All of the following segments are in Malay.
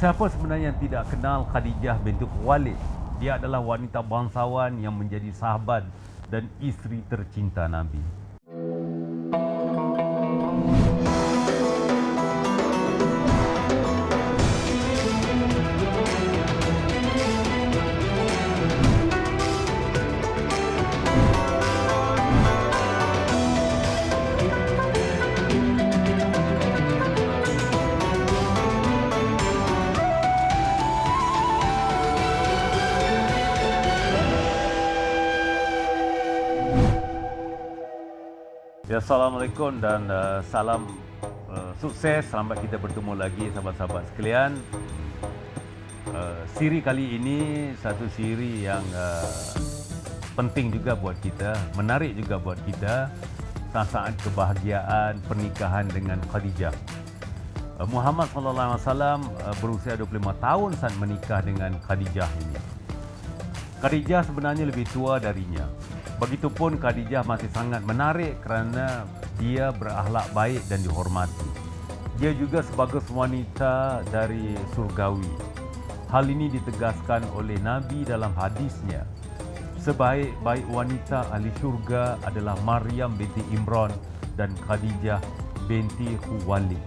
Siapa sebenarnya yang tidak kenal Khadijah binti Khuwailid? Dia adalah wanita bangsawan yang menjadi sahabat dan isteri tercinta Nabi. Ya, Assalamualaikum dan salam sukses. Selamat kita bertemu lagi sahabat-sahabat sekalian. Siri kali ini satu siri yang penting juga buat kita, menarik juga buat kita, saat kebahagiaan pernikahan dengan Khadijah. Muhammad sallallahu alaihi wasallam berusia 25 tahun saat menikah dengan Khadijah ini. Khadijah sebenarnya lebih tua darinya. Begitupun Khadijah masih sangat menarik kerana dia berakhlak baik dan dihormati. Dia juga sebagai wanita dari surgawi. Hal ini ditegaskan oleh Nabi dalam hadisnya. Sebaik-baik wanita ahli syurga adalah Maryam binti Imran dan Khadijah binti Khuwailid.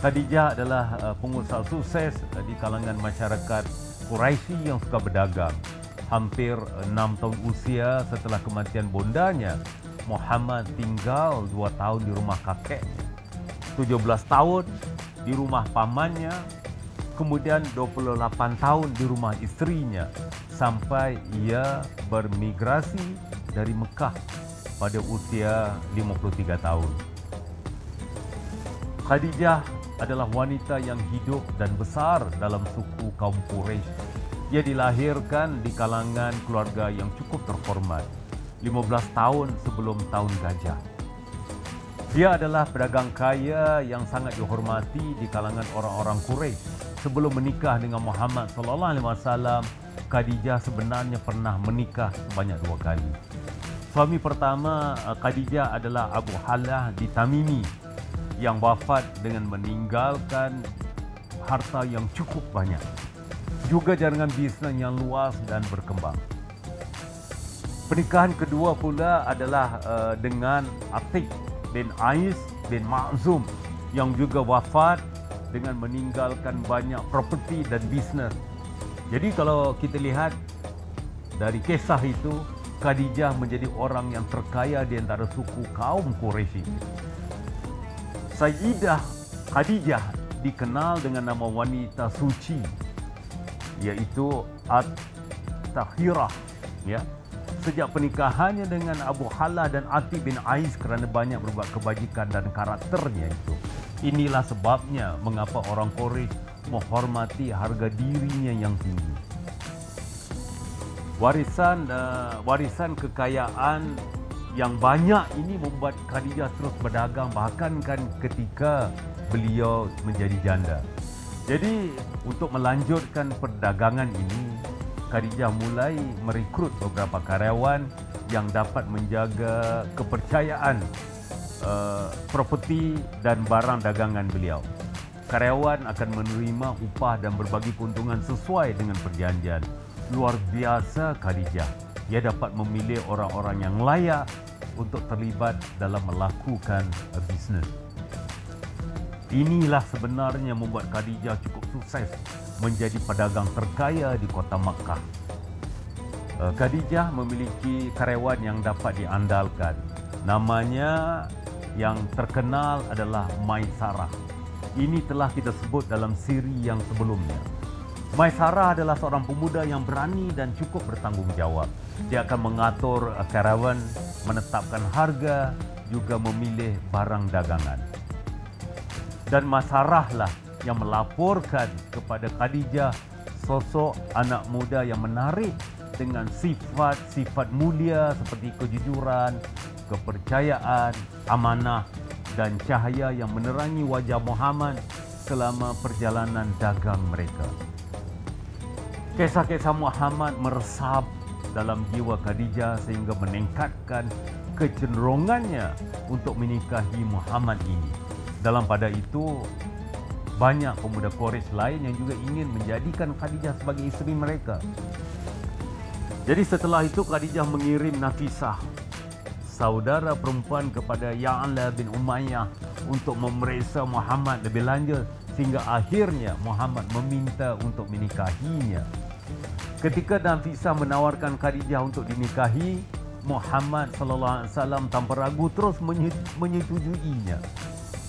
Khadijah adalah pengusaha sukses di kalangan masyarakat Quraisy yang suka berdagang. Hampir 6 tahun usia setelah kematian bondanya, Muhammad tinggal 2 tahun di rumah kakeknya, 17 tahun di rumah pamannya, kemudian 28 tahun di rumah istrinya, sampai ia bermigrasi dari Mekah pada usia 53 tahun. Khadijah adalah wanita yang hidup dan besar dalam suku kaum Quraisy. Dia dilahirkan di kalangan keluarga yang cukup terhormat, 15 tahun sebelum tahun gajah. Dia adalah pedagang kaya yang sangat dihormati di kalangan orang-orang Quraisy. Sebelum menikah dengan Muhammad sallallahu alaihi wasallam, Khadijah sebenarnya pernah menikah sebanyak 2 kali. Suami pertama Khadijah adalah Abu Halah di Tamimi yang wafat dengan meninggalkan harta yang cukup banyak. Juga jaringan bisnes yang luas dan berkembang. Pernikahan kedua pula adalah dengan Atiq bin Ais bin Ma'zum yang juga wafat dengan meninggalkan banyak properti dan bisnes. Jadi kalau kita lihat dari kisah itu, Khadijah menjadi orang yang terkaya di antara suku kaum Quraisy. Sayyidah Khadijah dikenal dengan nama wanita suci, yaitu At-Tahirah, ya. Sejak pernikahannya dengan Abu Halah dan Atiq bin Ais kerana banyak berbuat kebajikan dan karakternya itu. Inilah sebabnya mengapa orang Quraisy menghormati harga dirinya yang tinggi. Warisan kekayaan yang banyak ini membuat Khadijah terus berdagang, bahkan kan ketika beliau menjadi janda. Jadi untuk melanjutkan perdagangan ini, Khadijah mulai merekrut beberapa karyawan yang dapat menjaga kepercayaan properti dan barang dagangan beliau. Karyawan akan menerima upah dan berbagi keuntungan sesuai dengan perjanjian. Luar biasa Khadijah. Ia dapat memilih orang-orang yang layak untuk terlibat dalam melakukan bisnes. Inilah sebenarnya membuat Khadijah cukup sukses menjadi pedagang terkaya di kota Makkah. Khadijah memiliki karyawan yang dapat diandalkan. Namanya yang terkenal adalah Maisarah. Ini telah kita sebut dalam siri yang sebelumnya. Maisarah adalah seorang pemuda yang berani dan cukup bertanggungjawab. Dia akan mengatur karyawan, menetapkan harga, juga memilih barang dagangan. Dan Maisarah lah yang melaporkan kepada Khadijah sosok anak muda yang menarik dengan sifat-sifat mulia seperti kejujuran, kepercayaan, amanah dan cahaya yang menerangi wajah Muhammad selama perjalanan dagang mereka. Kisah-kisah Muhammad meresap dalam jiwa Khadijah sehingga meningkatkan kecenderungannya untuk menikahi Muhammad ini. Dalam pada itu, banyak pemuda Quraisy lain yang juga ingin menjadikan Khadijah sebagai isteri mereka. Jadi setelah itu Khadijah mengirim Nafisah, saudara perempuan, kepada Ya'la bin Umayyah untuk memeriksa Muhammad lebih lanjut, sehingga akhirnya Muhammad meminta untuk menikahinya. Ketika Nafisah menawarkan Khadijah untuk dinikahi, Muhammad sallallahu alaihi wasallam tanpa ragu terus menyetujuinya.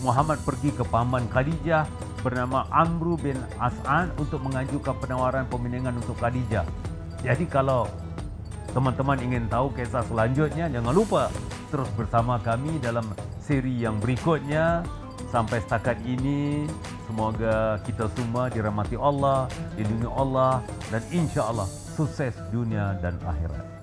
Muhammad pergi ke paman Khadijah bernama Amru bin As'ad untuk mengajukan penawaran pembinaan untuk Khadijah. Jadi kalau teman-teman ingin tahu kisah selanjutnya, jangan lupa terus bersama kami dalam siri yang berikutnya. Sampai setakat ini, semoga kita semua dirahmati Allah, dilindungi Allah, dan insya Allah sukses dunia dan akhirat.